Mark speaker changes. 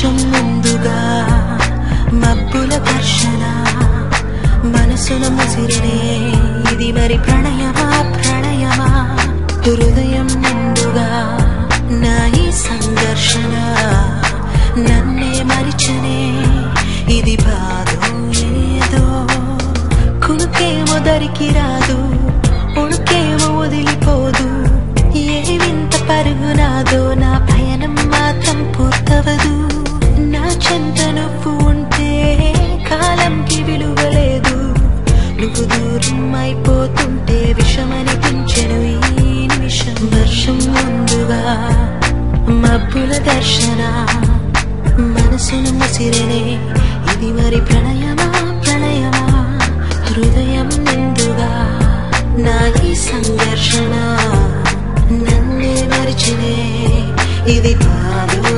Speaker 1: వర్షం ముందుగా మబ్బుల ఘర్షణ మనసున ముసిరనే ఇది మరి ప్రణయమా ప్రణయమా హృదయం నిండుగా నా ఈ సంఘర్షణ నన్నే మరిచనే ఇది బాధో ఏదో కునుకేమో దరికి రాదు ఉణుకేమో వదిలిపోదు ఏ వింత పరుగునాదో నా పయనం మాత్రం పూర్తవదు నా చెంత నువ్వు ఉంటే కాలంకి విలువలేదు నువ్వు దూరం అయిపోతుంటే విషమనిపించెను ఈ నిమిషం వర్షం ముందుగా మబ్బుల దర్శన మనసును ముసిరనే ఇది మరి ప్రణయమా ప్రణయమా హృదయం నిండుగా నా ఈ సంఘర్షణ నన్నే మరిచినే ఇది బాధో